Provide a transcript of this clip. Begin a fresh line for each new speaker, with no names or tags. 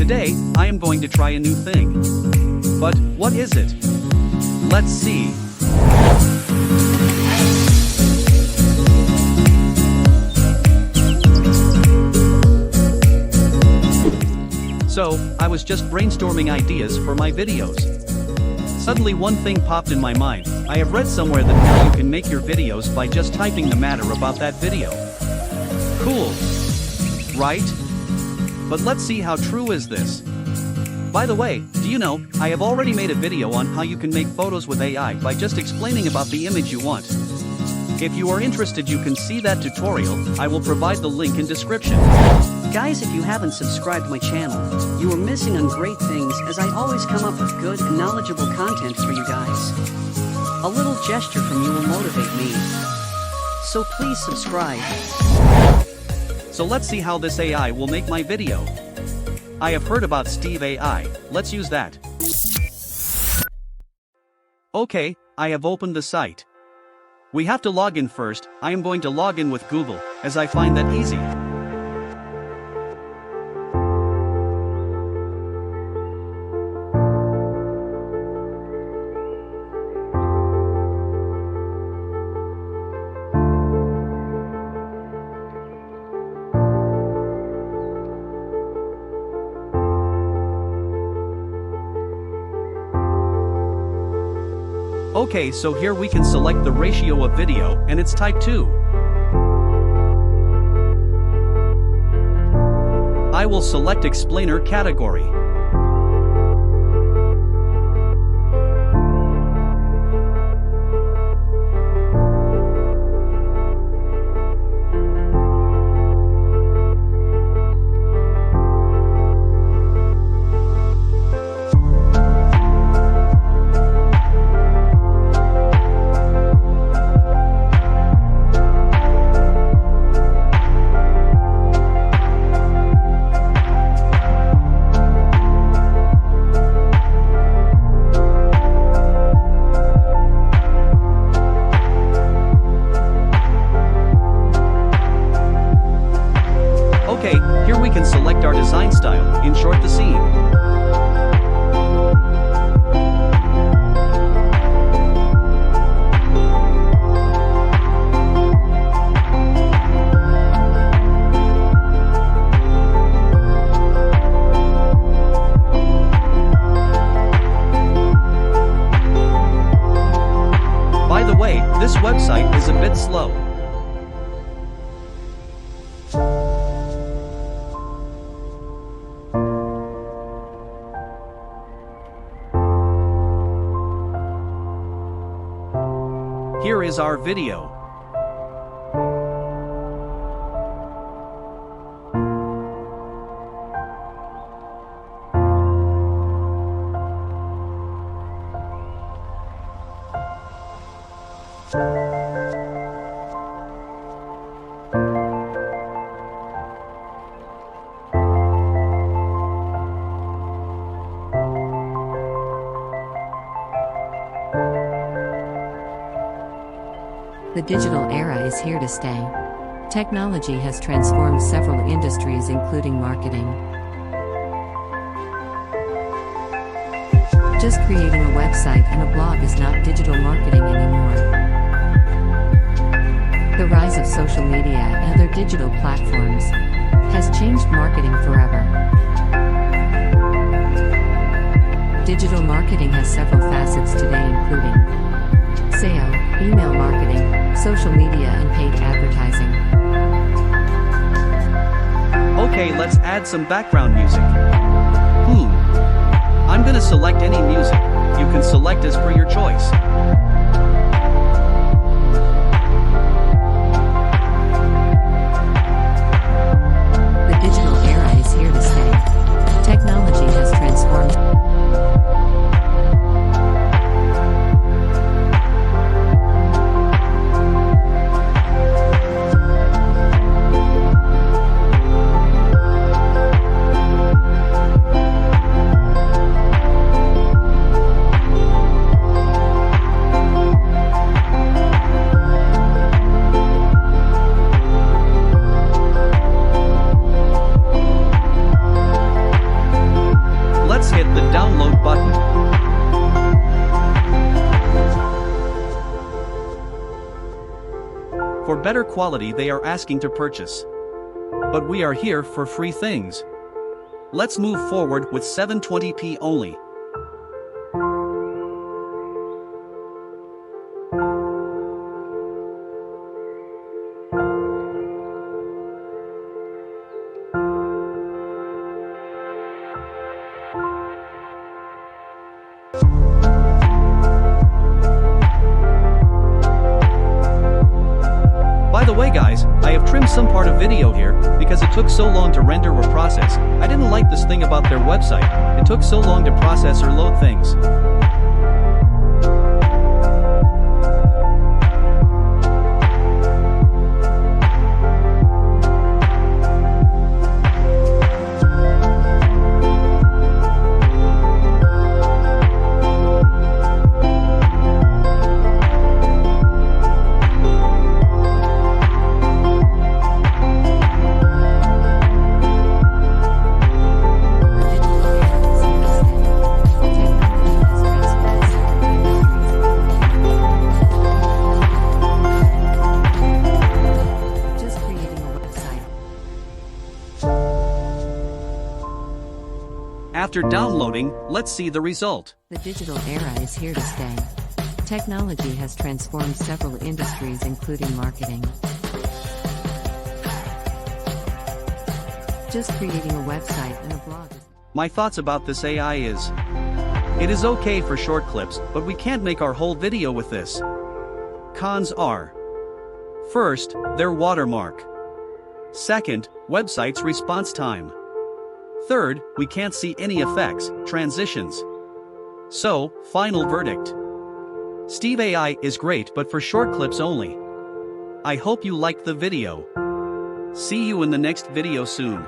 Today, I am going to try a new thing. But, what is it? Let's see. So, I was just brainstorming ideas for my videos. Suddenly one thing popped in my mind. I have read somewhere that now you can make your videos by just typing the matter about that video. Cool. Right? But let's see how true is this. By the way, do you know, I have already made a video on how you can make photos with AI by just explaining about the image you want. If you are interested, you can see that tutorial. I will provide the link in description.
Guys, if you haven't subscribed to my channel, you are missing on great things as I always come up with good and knowledgeable content for you guys. A little gesture from you will motivate me. So please subscribe.
So let's see how this AI will make my video. I have heard about Steve.AI, let's use that. Okay, I have opened the site. We have to log in first. I am going to log in with Google, as I find that easy. Okay, so here we can select the ratio of video, and it's type 2. I will select explainer category. Okay, here we can select our design style, in short the scene. By the way, this website is a bit slow. Here is our video.
The digital era is here to stay. Technology has transformed several industries, including marketing. Just creating a website and a blog is not digital marketing anymore. The rise of social media and other digital platforms has changed marketing forever. Digital marketing has several facets today, including SEO, email marketing, social media, and paid advertising.
Okay, let's add some background music. I'm gonna select any music. You can select as per your choice.
The digital era is here to stay. Technology has transformed.
For better quality they are asking to purchase. But we are here for free things. Let's move forward with 720p only. By the way guys, I have trimmed some part of video here, because it took so long to render or process. I didn't like this thing about their website, it took so long to process or load things. After downloading, let's see the result.
The digital era is here to stay. Technology has transformed several industries, including marketing. Just creating a website and a blog.
My thoughts about this AI is, it is okay for short clips, but we can't make our whole video with this. Cons are: first, their watermark. Second, website's response time. Third, we can't see any effects, transitions. So, final verdict. Steve.AI is great but for short clips only. I hope you liked the video. See you in the next video soon.